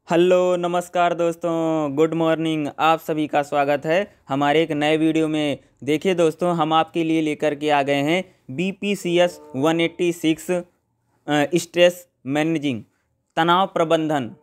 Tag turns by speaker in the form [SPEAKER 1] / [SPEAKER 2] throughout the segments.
[SPEAKER 1] Hello नमस्कार दोस्तों, good morning. आप सभी का स्वागत है हमारे एक नए वीडियो में। देखिए दोस्तों, हम आपके लिए लेकर के आ गए हैं BPCS 186 स्ट्रेस मैनेजिंग, तनाव प्रबंधन।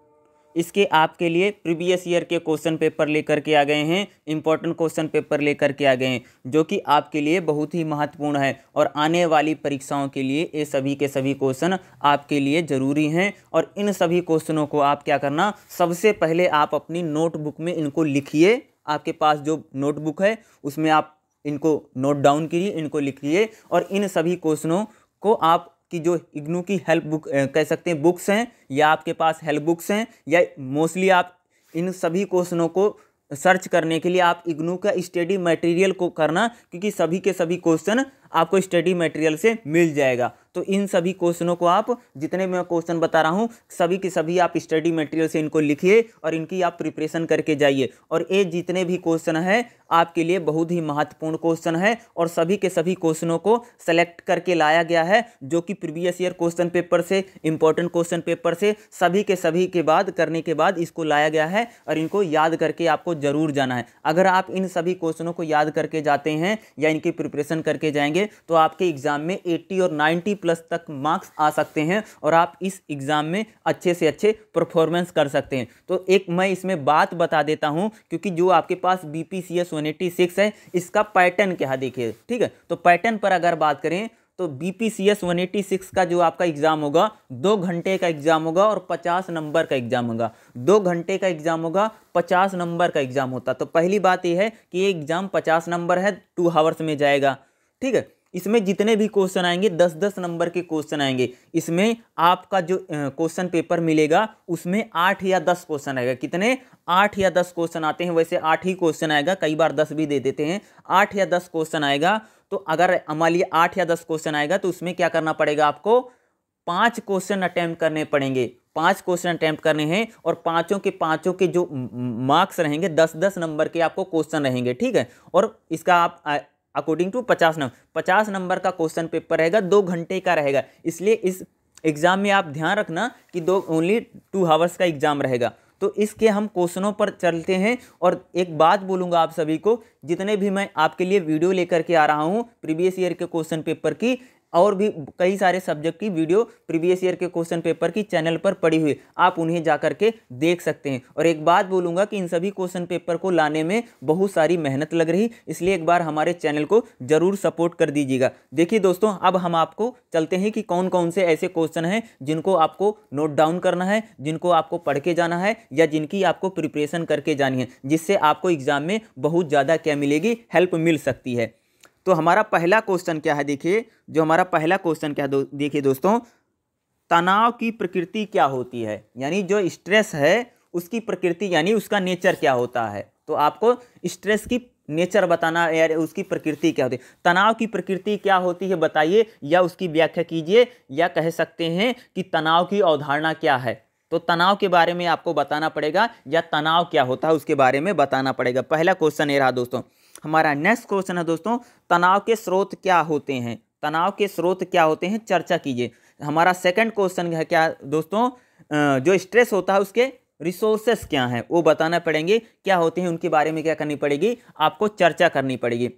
[SPEAKER 1] इसके आपके लिए प्रीवियस ईयर के क्वेश्चन पेपर लेकर के आ गए हैं, इंपॉर्टेंट क्वेश्चन पेपर लेकर के आ गए हैं, जो कि आपके लिए बहुत ही महत्वपूर्ण है और आने वाली परीक्षाओं के लिए ये सभी के सभी क्वेश्चन आपके लिए ज़रूरी हैं। और इन सभी क्वेश्चनों को आप क्या करना, सबसे पहले आप अपनी नोटबुक में इनको लिखिए। आपके पास जो नोटबुक है उसमें आप इनको नोट डाउन कीजिए, इनको लिखिए। और इन सभी क्वेश्चनों को आप कि जो इग्नू की हेल्प बुक कह सकते हैं, बुक्स हैं, या आपके पास हेल्प बुक्स हैं, या मोस्टली आप इन सभी क्वेश्चनों को सर्च करने के लिए आप इग्नू का स्टडी मटेरियल को करना, क्योंकि सभी के सभी क्वेश्चन आपको स्टडी मटेरियल से मिल जाएगा। तो इन सभी क्वेश्चनों को आप, जितने मैं क्वेश्चन बता रहा हूँ, सभी के सभी आप स्टडी मटेरियल से इनको लिखिए और इनकी आप प्रिपरेशन करके जाइए। और ये जितने भी क्वेश्चन हैं आपके लिए बहुत ही महत्वपूर्ण क्वेश्चन है और सभी के सभी क्वेश्चनों को सेलेक्ट करके लाया गया है, जो कि प्रीवियस ईयर क्वेश्चन पेपर से, इंपॉर्टेंट क्वेश्चन पेपर से सभी के सभी के बाद करने के बाद इसको लाया गया है। और इनको याद करके आपको जरूर जाना है। अगर आप इन सभी क्वेश्चनों को याद करके जाते हैं या इनकी प्रिपरेशन करके जाएंगे तो आपके एग्जाम में 80 और 90 प्लस तक मार्क्स आ सकते हैं और आप इस एग्जाम में अच्छे से अच्छे परफॉर्मेंस कर सकते हैं। तो एक मैं इसमें बात बता देता हूं, क्योंकि जो आपके पास BPCS 186 है, इसका पैटर्न क्या है देखिए, ठीक है। तो पैटर्न पर अगर बात करें तो BPCS 186 का जो आपका एग्जाम होगा, 2 घंटे का एग्जाम होगा और 50 नंबर का एग्जाम होगा। 2 घंटे का एग्जाम होगा, 50 नंबर का एग्जाम होता। तो पहली बात यह है कि ये एग्जाम 50 नंबर है, 2 आवर्स में जाएगा, ठीक है। इसमें जितने भी क्वेश्चन आएंगे 10-10 नंबर के क्वेश्चन आएंगे। इसमें आपका जो क्वेश्चन पेपर मिलेगा उसमें 8 या 10 क्वेश्चन आएगा। कितने? 8 या 10 क्वेश्चन आते हैं, वैसे 8 ही क्वेश्चन आएगा, कई बार 10 भी दे देते हैं। 8 या 10 क्वेश्चन आएगा। तो अगर मान लीजिए 8 या 10 क्वेश्चन आएगा तो उसमें क्या करना पड़ेगा आपको, 5 क्वेश्चन अटेम्प्ट करने पड़ेंगे। 5 क्वेश्चन अटेम्प्ट करने हैं और पांचों के जो मार्क्स रहेंगे 10-10 नंबर के आपको क्वेश्चन रहेंगे, ठीक है। और इसका आप अकॉर्डिंग टू 50 नंबर का क्वेश्चन पेपर रहेगा, 2 घंटे का रहेगा। इसलिए इस एग्जाम में आप ध्यान रखना कि ओनली 2 आवर्स का एग्जाम रहेगा। तो इसके हम क्वेश्चनों पर चलते हैं। और एक बात बोलूँगा आप सभी को, जितने भी मैं आपके लिए वीडियो लेकर के आ रहा हूँ प्रीवियस ईयर के क्वेश्चन पेपर की, और भी कई सारे सब्जेक्ट की वीडियो प्रीवियस ईयर के क्वेश्चन पेपर की चैनल पर पड़ी हुई, आप उन्हें जा करके देख सकते हैं। और एक बात बोलूँगा कि इन सभी क्वेश्चन पेपर को लाने में बहुत सारी मेहनत लग रही, इसलिए एक बार हमारे चैनल को जरूर सपोर्ट कर दीजिएगा। देखिए दोस्तों, अब हम आपको चलते हैं कि कौन कौन से ऐसे क्वेश्चन हैं जिनको आपको नोट डाउन करना है, जिनको आपको पढ़ के जाना है, या जिनकी आपको प्रिपरेशन करके जानी है, जिससे आपको एग्जाम में बहुत ज़्यादा क्या मिलेगी, हेल्प मिल सकती है। तो हमारा पहला क्वेश्चन क्या है, देखिए जो हमारा पहला क्वेश्चन क्या है, देखिए दोस्तों, तनाव की प्रकृति क्या होती है, यानी जो स्ट्रेस है उसकी प्रकृति यानी उसका नेचर क्या होता है। तो आपको स्ट्रेस की नेचर बताना, यार उसकी प्रकृति क्या होती है, तनाव की प्रकृति क्या होती है बताइए, या उसकी व्याख्या कीजिए, या कह सकते हैं कि तनाव की अवधारणा क्या है। तो तनाव के बारे में आपको बताना पड़ेगा, या तनाव क्या होता है उसके बारे में बताना पड़ेगा। पहला क्वेश्चन ये रहा दोस्तों। हमारा नेक्स्ट क्वेश्चन है दोस्तों, तनाव के स्रोत क्या होते हैं। तनाव के स्रोत क्या होते हैं, चर्चा कीजिए। हमारा सेकंड क्वेश्चन है क्या दोस्तों, जो स्ट्रेस होता है उसके रिसोर्सेस क्या हैं वो बताना पड़ेंगे, क्या होते हैं उनके बारे में क्या करनी पड़ेगी, आपको चर्चा करनी पड़ेगी।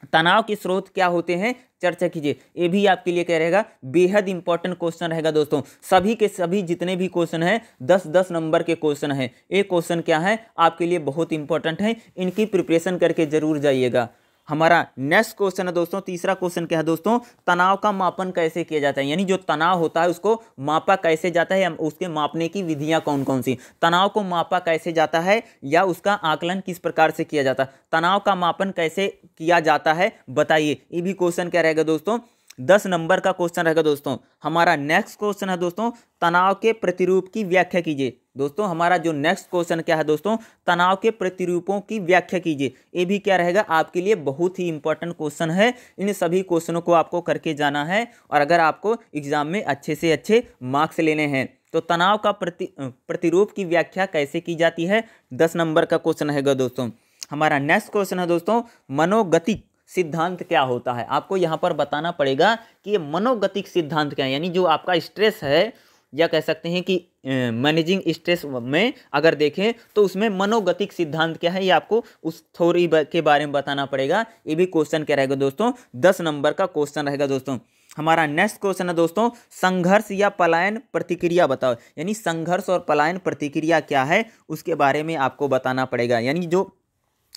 [SPEAKER 1] तनाव के स्रोत क्या होते हैं, चर्चा कीजिए। ये भी आपके लिए क्या रहेगा, बेहद इंपॉर्टेंट क्वेश्चन रहेगा दोस्तों। सभी के सभी जितने भी क्वेश्चन हैं 10-10 नंबर के क्वेश्चन हैं। ये क्वेश्चन क्या है आपके लिए बहुत इंपॉर्टेंट है, इनकी प्रिपरेशन करके जरूर जाइएगा। हमारा नेक्स्ट क्वेश्चन है दोस्तों, तीसरा क्वेश्चन क्या है दोस्तों, तनाव का मापन कैसे किया जाता है, यानी जो तनाव होता है उसको मापा कैसे जाता है, उसके मापने की विधियां कौन कौन सी, तनाव को मापा कैसे जाता है, या उसका आकलन किस प्रकार से किया जाता है, तनाव का मापन कैसे किया जाता है बताइए। ये भी क्वेश्चन क्या रहेगा दोस्तों, 10 नंबर का क्वेश्चन रहेगा दोस्तों। हमारा नेक्स्ट क्वेश्चन है दोस्तों, तनाव के प्रतिरूप की व्याख्या कीजिए। दोस्तों हमारा जो नेक्स्ट क्वेश्चन क्या है दोस्तों, तनाव के प्रतिरूपों की व्याख्या कीजिए। ये भी क्या रहेगा आपके लिए बहुत ही इंपॉर्टेंट क्वेश्चन है। इन सभी क्वेश्चनों को आपको करके जाना है, और अगर आपको एग्जाम में अच्छे से अच्छे मार्क्स लेने हैं तो तनाव का प्रतिरूप की व्याख्या कैसे की जाती है, 10 नंबर का क्वेश्चन है दोस्तों। हमारा नेक्स्ट क्वेश्चन है दोस्तों, मनोगतिक सिद्धांत क्या होता है। आपको यहाँ पर बताना पड़ेगा कि ये मनोगतिक सिद्धांत क्या है, यानी जो आपका स्ट्रेस है या कह सकते हैं कि मैनेजिंग स्ट्रेस में अगर देखें तो उसमें मनोगतिक सिद्धांत क्या है ये आपको उस थ्योरी के बारे में बताना पड़ेगा। ये भी क्वेश्चन क्या रहेगा दोस्तों, 10 नंबर का क्वेश्चन रहेगा दोस्तों। हमारा नेक्स्ट क्वेश्चन है दोस्तों, संघर्ष या पलायन प्रतिक्रिया बताओ। यानी संघर्ष और पलायन प्रतिक्रिया क्या है उसके बारे में आपको बताना पड़ेगा। यानी जो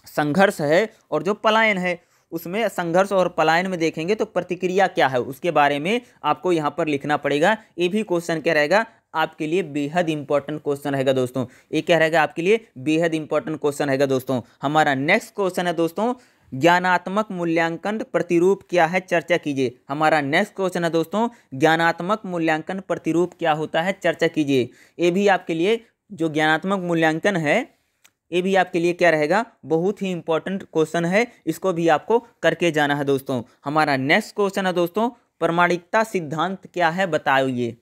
[SPEAKER 1] संघर्ष है और जो पलायन है उसमें संघर्ष और पलायन में देखेंगे तो प्रतिक्रिया क्या है उसके बारे में आपको यहाँ पर लिखना पड़ेगा। ये भी क्वेश्चन क्या रहेगा आपके लिए बेहद इंपॉर्टेंट क्वेश्चन रहेगा दोस्तों। ये क्या रहेगा आपके लिए बेहद इंपॉर्टेंट क्वेश्चन रहेगा दोस्तों। हमारा नेक्स्ट क्वेश्चन है दोस्तों, ज्ञानात्मक मूल्यांकन प्रतिरूप क्या है चर्चा कीजिए। हमारा नेक्स्ट क्वेश्चन है दोस्तों, ज्ञानात्मक मूल्यांकन प्रतिरूप क्या होता है चर्चा कीजिए। ये भी आपके लिए जो ज्ञानात्मक मूल्यांकन है ये भी आपके लिए क्या रहेगा बहुत ही इंपॉर्टेंट क्वेश्चन है, इसको भी आपको करके जाना है दोस्तों। हमारा नेक्स्ट क्वेश्चन है दोस्तों, प्रामाणिकता सिद्धांत क्या है बताइए।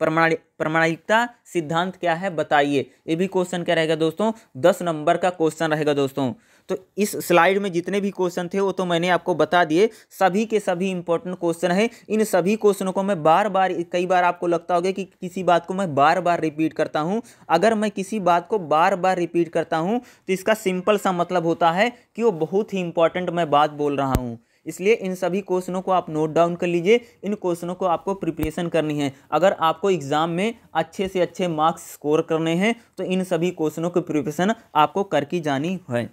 [SPEAKER 1] प्रामाणिकता सिद्धांत क्या है बताइए। ये भी क्वेश्चन क्या रहेगा दोस्तों 10 नंबर का क्वेश्चन रहेगा दोस्तों। तो इस स्लाइड में जितने भी क्वेश्चन थे वो तो मैंने आपको बता दिए, सभी के सभी इंपॉर्टेंट क्वेश्चन है। इन सभी क्वेश्चनों को मैं बार बार, कई बार आपको लगता होगा कि किसी बात को मैं बार बार रिपीट करता हूँ। अगर मैं किसी बात को बार बार रिपीट करता हूँ तो इसका सिंपल सा मतलब होता है कि वो बहुत ही इंपॉर्टेंट मैं बात बोल रहा हूँ। इसलिए इन सभी क्वेश्चनों को आप नोट डाउन कर लीजिए। इन क्वेश्चनों को आपको प्रिपरेशन करनी है। अगर आपको एग्जाम में अच्छे से अच्छे मार्क्स स्कोर करने हैं तो इन सभी क्वेश्चनों की प्रिपरेशन आपको करके जानी है।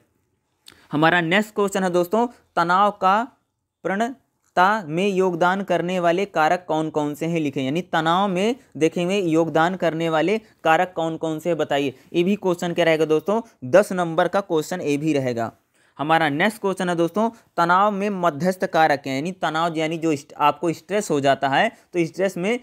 [SPEAKER 1] हमारा नेक्स्ट क्वेश्चन है दोस्तों, तनाव का प्रणता में योगदान करने वाले कारक कौन कौन से हैं लिखें। यानी तनाव में देखेंगे योगदान करने वाले कारक कौन कौन से बताइए। ये भी क्वेश्चन क्या रहेगा दोस्तों 10 नंबर का क्वेश्चन ये भी रहेगा। हमारा नेक्स्ट क्वेश्चन है दोस्तों, तनाव में मध्यस्थ कारक हैं। यानी तनाव यानी जो आपको स्ट्रेस हो जाता है तो स्ट्रेस में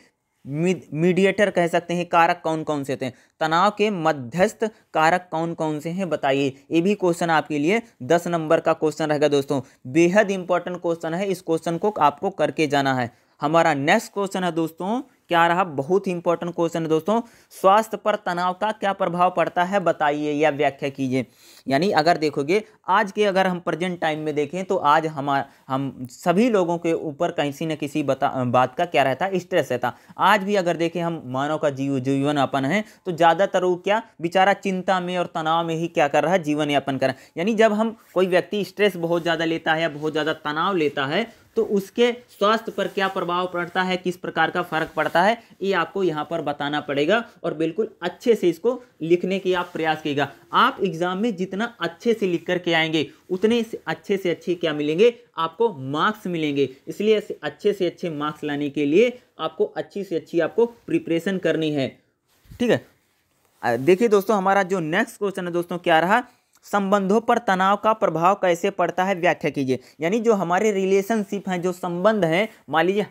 [SPEAKER 1] मीडिएटर कह सकते हैं कारक कौन कौन से होते हैं। तनाव के मध्यस्थ कारक कौन कौन से हैं बताइए। ये भी क्वेश्चन आपके लिए 10 नंबर का क्वेश्चन रहेगा दोस्तों। बेहद इंपॉर्टेंट क्वेश्चन है, इस क्वेश्चन को आपको करके जाना है। हमारा नेक्स्ट क्वेश्चन है दोस्तों क्या रहा, बहुत ही इंपॉर्टेंट क्वेश्चन है दोस्तों, स्वास्थ्य पर तनाव का क्या प्रभाव पड़ता है बताइए या व्याख्या कीजिए। यानी अगर देखोगे आज के अगर हम प्रेजेंट टाइम में देखें तो आज हम सभी लोगों के ऊपर किसी न किसी बात का क्या रहता है स्ट्रेस रहता। आज भी अगर देखें हम मानव का जीवन यापन है तो ज़्यादातर वो क्या बेचारा चिंता में और तनाव में ही क्या कर रहा है जीवन यापन कर रहा है। यानी जब हम कोई व्यक्ति स्ट्रेस बहुत ज़्यादा लेता है या बहुत ज़्यादा तनाव लेता है तो उसके स्वास्थ्य पर क्या प्रभाव पड़ता है, किस प्रकार का फर्क पड़ता है, ये आपको यहाँ पर बताना पड़ेगा। और बिल्कुल अच्छे से इसको लिखने की आप प्रयास कीजिएगा। आप एग्जाम में जितना अच्छे से लिख करके आएंगे उतने से अच्छे क्या मिलेंगे आपको मार्क्स मिलेंगे। इसलिए अच्छे से अच्छे मार्क्स लाने के लिए आपको अच्छी से अच्छी आपको प्रिपरेशन करनी है। ठीक है, देखिए दोस्तों हमारा जो नेक्स्ट क्वेश्चन है दोस्तों क्या रहा, संबंधों पर तनाव का प्रभाव कैसे पड़ता है व्याख्या कीजिए। यानी जो हमारे रिलेशनशिप हैं, जो संबंध है, मान लीजिए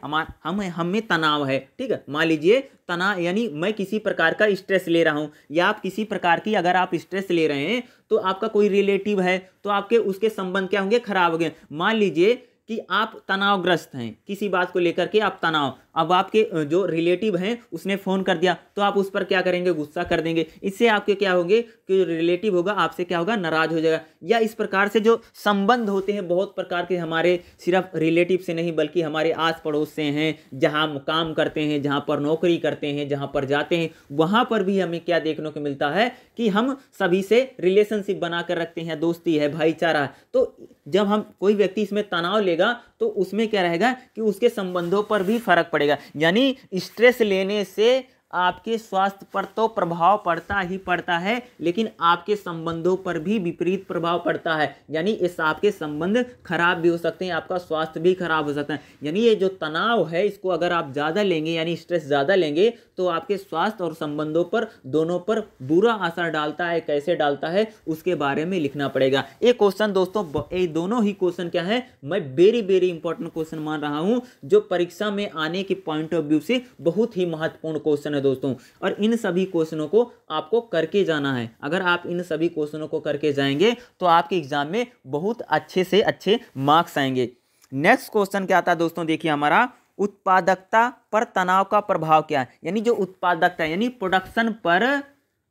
[SPEAKER 1] हमें तनाव है, ठीक है, मान लीजिए तनाव यानी मैं किसी प्रकार का स्ट्रेस ले रहा हूं या आप किसी प्रकार की अगर आप स्ट्रेस ले रहे हैं तो आपका कोई रिलेटिव है तो आपके उसके संबंध क्या होंगे खराब हो गए। मान लीजिए कि आप तनावग्रस्त हैं किसी बात को लेकर के, आप तनाव, अब आपके जो रिलेटिव हैं उसने फ़ोन कर दिया तो आप उस पर क्या करेंगे गुस्सा कर देंगे। इससे आपके क्या होंगे कि जो रिलेटिव होगा आपसे क्या होगा नाराज हो जाएगा। या इस प्रकार से जो संबंध होते हैं बहुत प्रकार के, हमारे सिर्फ रिलेटिव से नहीं बल्कि हमारे आस पड़ोस से हैं, जहाँ हम काम करते हैं, जहाँ पर नौकरी करते हैं, जहाँ पर जाते हैं, वहाँ पर भी हमें क्या देखने को मिलता है कि हम सभी से रिलेशनशिप बना कर रखते हैं, दोस्ती है, भाईचारा है। तो जब हम कोई व्यक्ति इसमें तनाव लेगा तो उसमें क्या रहेगा कि उसके संबंधों पर भी फर्क पड़ेगा। यानी स्ट्रेस लेने से आपके स्वास्थ्य पर तो प्रभाव पड़ता ही पड़ता है लेकिन आपके संबंधों पर भी विपरीत प्रभाव पड़ता है। यानी इस आपके संबंध खराब भी हो सकते हैं, आपका स्वास्थ्य भी खराब हो सकता है। यानी ये जो तनाव है इसको अगर आप ज़्यादा लेंगे यानी स्ट्रेस ज़्यादा लेंगे तो आपके स्वास्थ्य और संबंधों पर दोनों पर बुरा असर डालता है। कैसे डालता है उसके बारे में लिखना पड़ेगा। ये क्वेश्चन दोस्तों, ये दोनों ही क्वेश्चन क्या है मैं वेरी इंपॉर्टेंट क्वेश्चन मान रहा हूँ जो परीक्षा में आने के पॉइंट ऑफ व्यू से बहुत ही महत्वपूर्ण क्वेश्चन है दोस्तों। और इन सभी क्वेश्चनों को आपको करके जाना है। अगर आप इन सभी क्वेश्चनों को करके जाएंगे तो आपके एग्जाम में बहुत अच्छे से अच्छे मार्क्स आएंगे। नेक्स्ट क्वेश्चन क्या आता है दोस्तों, देखिए हमारा उत्पादकता पर तनाव का प्रभाव क्या है। यानी जो उत्पादकता यानी प्रोडक्शन पर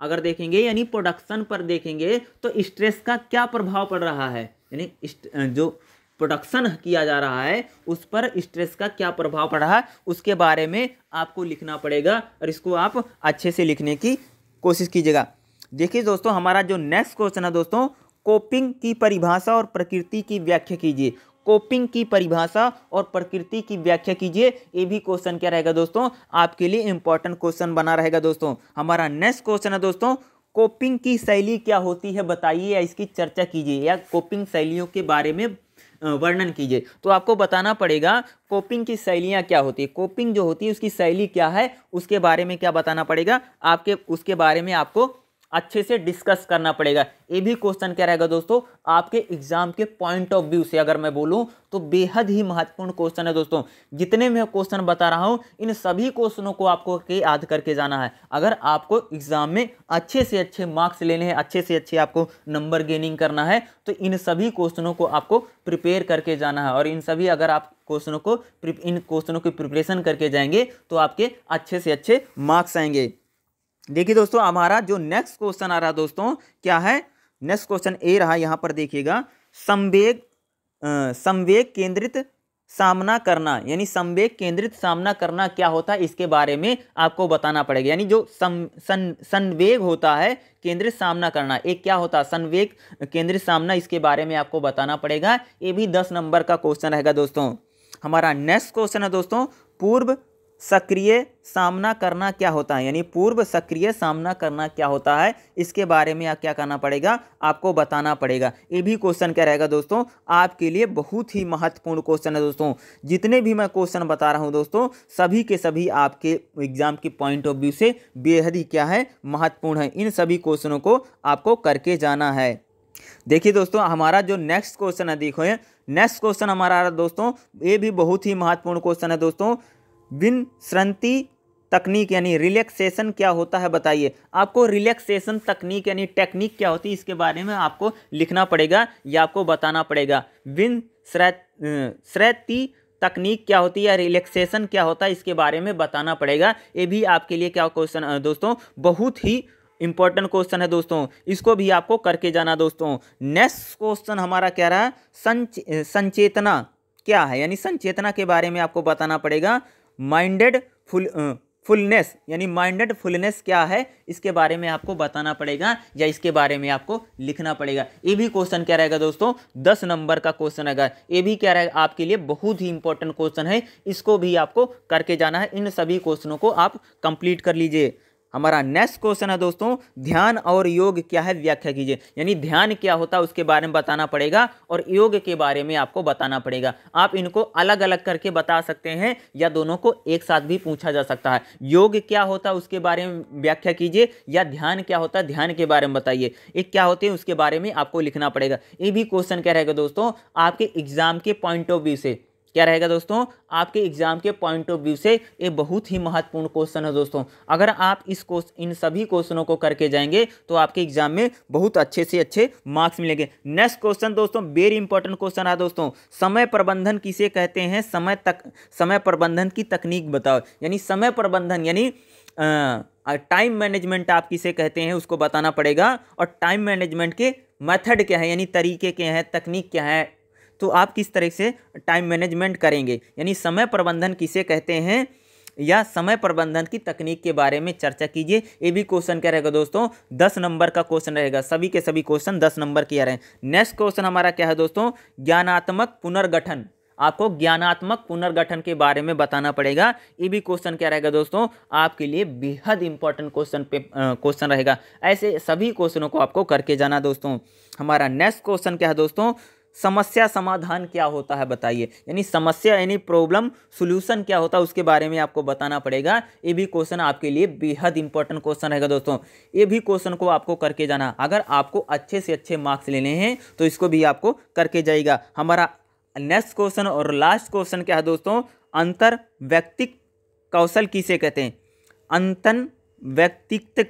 [SPEAKER 1] अगर देखेंगे, यानी प्रोडक्शन पर देखेंगे तो स्ट्रेस का क्या प्रभाव पड़ रहा है। यानी जो प्रोडक्शन किया जा रहा है उस पर स्ट्रेस का क्या प्रभाव पड़ रहा है उसके बारे में आपको लिखना पड़ेगा और इसको आप अच्छे से लिखने की कोशिश कीजिएगा। देखिए दोस्तों, हमारा जो नेक्स्ट क्वेश्चन है दोस्तों, कोपिंग की परिभाषा और प्रकृति की व्याख्या कीजिए। कोपिंग की परिभाषा और प्रकृति की व्याख्या कीजिए। ये भी क्वेश्चन क्या रहेगा दोस्तों, आपके लिए इंपॉर्टेंट क्वेश्चन बना रहेगा दोस्तों। हमारा नेक्स्ट क्वेश्चन है दोस्तों, कोपिंग की शैली क्या होती है बताइए या इसकी चर्चा कीजिए, या कोपिंग शैलियों के बारे में वर्णन कीजिए। तो आपको बताना पड़ेगा कोपिंग की शैलियाँ क्या होती है, कोपिंग जो होती है उसकी शैली क्या है, उसके बारे में क्या बताना पड़ेगा आपके, उसके बारे में आपको अच्छे से डिस्कस करना पड़ेगा। ये भी क्वेश्चन क्या रहेगा दोस्तों, आपके एग्जाम के पॉइंट ऑफ व्यू से अगर मैं बोलूं तो बेहद ही महत्वपूर्ण क्वेश्चन है दोस्तों। जितने मैं क्वेश्चन बता रहा हूं इन सभी क्वेश्चनों को आपको याद करके जाना है। अगर आपको एग्जाम में अच्छे से अच्छे मार्क्स लेने हैं, अच्छे से अच्छे आपको नंबर गेनिंग करना है, तो इन सभी क्वेश्चनों को आपको प्रिपेयर करके जाना है। और इन सभी अगर आप इन क्वेश्चनों की प्रिपरेशन करके जाएंगे तो आपके अच्छे से अच्छे मार्क्स आएंगे। देखिए दोस्तों, हमारा जो नेक्स्ट क्वेश्चन आ रहा है दोस्तों, क्या है नेक्स्ट क्वेश्चन ए रहा, यहाँ पर देखिएगा, संवेग केंद्रित सामना करना, यानी संवेग केंद्रित सामना करना क्या होता है इसके बारे में आपको बताना पड़ेगा। यानी जो संवेग होता है केंद्रित सामना करना, एक क्या होता है संवेग केंद्रित सामना, इसके बारे में आपको बताना पड़ेगा। ये भी 10 नंबर का क्वेश्चन रहेगा दोस्तों। हमारा नेक्स्ट क्वेश्चन है दोस्तों, पूर्व सक्रिय सामना करना क्या होता है, यानी पूर्व सक्रिय सामना करना क्या होता है, इसके बारे में आप क्या करना पड़ेगा, आपको बताना पड़ेगा। ये भी क्वेश्चन क्या रहेगा दोस्तों, आपके लिए बहुत ही महत्वपूर्ण क्वेश्चन है दोस्तों। जितने भी मैं क्वेश्चन बता रहा हूं दोस्तों, सभी के सभी आपके एग्जाम के पॉइंट ऑफ व्यू से बेहद ही क्या है, महत्वपूर्ण है। इन सभी क्वेश्चनों को आपको करके जाना है। देखिए दोस्तों, हमारा जो नेक्स्ट क्वेश्चन है, देखो नेक्स्ट क्वेश्चन हमारा दोस्तों, ये भी बहुत ही महत्वपूर्ण क्वेश्चन है दोस्तों। विश्रांति तकनीक यानी रिलैक्सेशन क्या होता है बताइए। आपको रिलैक्सेशन तकनीक यानी टेक्निक क्या होती है इसके बारे में आपको लिखना पड़ेगा या आपको बताना पड़ेगा। विश्रांति तकनीक क्या होती है या रिलैक्सेशन क्या होता है इसके बारे में बताना पड़ेगा। ये भी आपके लिए क्या क्वेश्चन दोस्तों, बहुत ही इंपॉर्टेंट क्वेश्चन है दोस्तों, इसको भी आपको करके जाना दोस्तों। नेक्स्ट क्वेश्चन हमारा क्या रहा, संचेतना क्या है, यानी संचेतना के बारे में आपको बताना पड़ेगा। माइंडेड फुलनेस यानी माइंडेड फुलनेस क्या है इसके बारे में आपको बताना पड़ेगा या इसके बारे में आपको लिखना पड़ेगा। ये भी क्वेश्चन क्या रहेगा दोस्तों, 10 नंबर का क्वेश्चन रहेगा। ये भी क्या रहेगा, आपके लिए बहुत ही इंपॉर्टेंट क्वेश्चन है, इसको भी आपको करके जाना है। इन सभी क्वेश्चनों को आप कंप्लीट कर लीजिए। हमारा नेक्स्ट क्वेश्चन है दोस्तों, ध्यान और योग क्या है व्याख्या कीजिए, यानी ध्यान क्या होता है उसके बारे में बताना पड़ेगा और योग के बारे में आपको बताना पड़ेगा। आप इनको अलग अलग करके बता सकते हैं या दोनों को एक साथ भी पूछा जा सकता है। योग क्या होता है उसके बारे में व्याख्या कीजिए, या ध्यान क्या होता है ध्यान के बारे में बताइए। एक क्या होते हैं उसके बारे में आपको लिखना पड़ेगा। ये भी क्वेश्चन क्या रहेगा दोस्तों, आपके एग्जाम के पॉइंट ऑफ व्यू से क्या रहेगा दोस्तों, आपके एग्जाम के पॉइंट ऑफ व्यू से ये बहुत ही महत्वपूर्ण क्वेश्चन है दोस्तों। अगर आप इन सभी क्वेश्चनों को करके जाएंगे तो आपके एग्जाम में बहुत अच्छे से अच्छे मार्क्स मिलेंगे। नेक्स्ट क्वेश्चन दोस्तों, वेरी इंपॉर्टेंट क्वेश्चन है दोस्तों, समय प्रबंधन किसे कहते हैं, समय प्रबंधन की तकनीक बताओ। यानी समय प्रबंधन यानी टाइम मैनेजमेंट आप किसे कहते हैं उसको बताना पड़ेगा, और टाइम मैनेजमेंट के मेथड क्या है, यानी तरीके क्या है, तकनीक क्या है, तो आप किस तरह से टाइम मैनेजमेंट करेंगे। यानी समय प्रबंधन किसे कहते हैं या समय प्रबंधन की तकनीक के बारे में चर्चा कीजिए। ये भी क्वेश्चन क्या रहेगा दोस्तों, 10 नंबर का क्वेश्चन रहेगा। सभी के सभी क्वेश्चन 10 नंबर के आ रहे हैं। नेक्स्ट क्वेश्चन हमारा क्या है दोस्तों, ज्ञानात्मक पुनर्गठन। आपको ज्ञानात्मक पुनर्गठन के बारे में बताना पड़ेगा। ये भी क्वेश्चन क्या रहेगा दोस्तों, आपके लिए बेहद इंपॉर्टेंट क्वेश्चन रहेगा। ऐसे सभी क्वेश्चनों को आपको करके जाना दोस्तों। हमारा नेक्स्ट क्वेश्चन क्या है दोस्तों, समस्या समाधान क्या होता है बताइए। यानी समस्या यानी प्रॉब्लम सॉल्यूशन क्या होता है उसके बारे में आपको बताना पड़ेगा। ये भी क्वेश्चन आपके लिए बेहद इंपॉर्टेंट क्वेश्चन रहेगा दोस्तों। ये भी क्वेश्चन को आपको करके जाना। अगर आपको अच्छे से अच्छे मार्क्स लेने हैं तो इसको भी आपको करके जाएगा। हमारा नेक्स्ट क्वेश्चन और लास्ट क्वेश्चन क्या है दोस्तों, अंतर व्यक्तिक कौशल किसे कहते हैं, अंतर व्यक्तित्व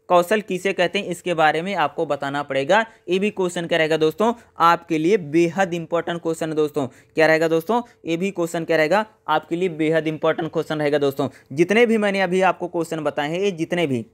[SPEAKER 1] कौशल किसे कहते हैं इसके बारे में आपको बताना पड़ेगा। ये भी क्वेश्चन क्या रहेगा दोस्तों, आपके लिए बेहद इंपॉर्टेंट क्वेश्चन है दोस्तों। क्या रहेगा दोस्तों, ये भी क्वेश्चन क्या रहेगा, आपके लिए बेहद इंपॉर्टेंट क्वेश्चन रहेगा दोस्तों। जितने भी मैंने अभी आपको क्वेश्चन बताए हैं, ये जितने भी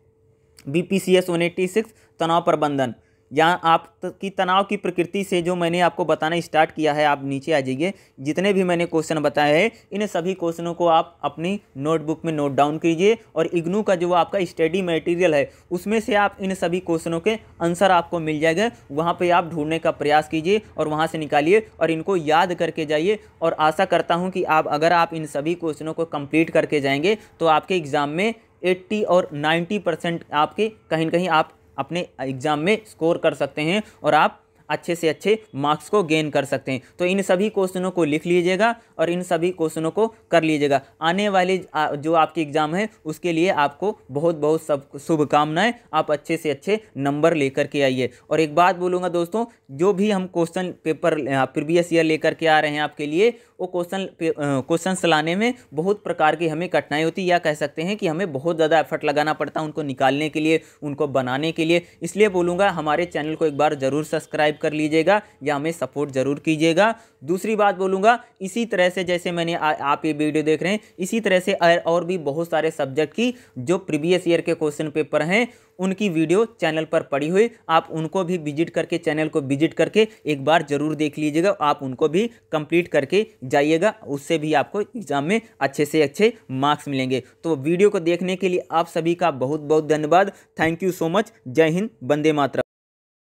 [SPEAKER 1] BPCS 186 तनाव प्रबंधन, यहाँ आपकी तनाव की प्रकृति से जो मैंने आपको बताना स्टार्ट किया है, आप नीचे आ जाइए। जितने भी मैंने क्वेश्चन बताए हैं इन सभी क्वेश्चनों को आप अपनी नोटबुक में नोट डाउन कीजिए और इग्नू का जो आपका स्टडी मटेरियल है उसमें से आप इन सभी क्वेश्चनों के आंसर आपको मिल जाएगा। वहाँ पे आप ढूंढने का प्रयास कीजिए और वहाँ से निकालिए और इनको याद करके जाइए। और आशा करता हूँ कि अगर आप इन सभी क्वेश्चनों को कंप्लीट करके जाएंगे तो आपके एग्ज़ाम में 80 और 90% आपके कहीं न कहीं आप अपने एग्ज़ाम में स्कोर कर सकते हैं और आप अच्छे से अच्छे मार्क्स को गेन कर सकते हैं। तो इन सभी क्वेश्चनों को लिख लीजिएगा और इन सभी क्वेश्चनों को कर लीजिएगा। आने वाले जो आपके एग्ज़ाम है उसके लिए आपको बहुत बहुत सब शुभकामनाएं। आप अच्छे से अच्छे नंबर लेकर के आइए। और एक बात बोलूँगा दोस्तों, जो भी हम क्वेश्चन पेपर प्रीवियस ईयर लेकर के आ रहे हैं आपके लिए, वो क्वेश्चंस लाने में बहुत प्रकार की हमें कठिनाई होती है, या कह सकते हैं कि हमें बहुत ज़्यादा एफर्ट लगाना पड़ता है उनको निकालने के लिए, उनको बनाने के लिए। इसलिए बोलूँगा हमारे चैनल को एक बार ज़रूर सब्सक्राइब कर लीजिएगा या हमें सपोर्ट ज़रूर कीजिएगा। दूसरी बात बोलूँगा, इसी तरह से जैसे मैंने आप ये वीडियो देख रहे हैं, इसी तरह से और भी बहुत सारे सब्जेक्ट की जो प्रीवियस ईयर के क्वेश्चन पेपर हैं उनकी वीडियो चैनल पर पड़ी हुई, आप उनको भी विजिट करके, चैनल को विजिट करके एक बार ज़रूर देख लीजिएगा। आप उनको भी कंप्लीट करके जाइएगा, उससे भी आपको एग्ज़ाम में अच्छे से अच्छे मार्क्स मिलेंगे। तो वीडियो को देखने के लिए आप सभी का बहुत बहुत धन्यवाद। Thank you so much. जय हिंद, वंदे मातरम।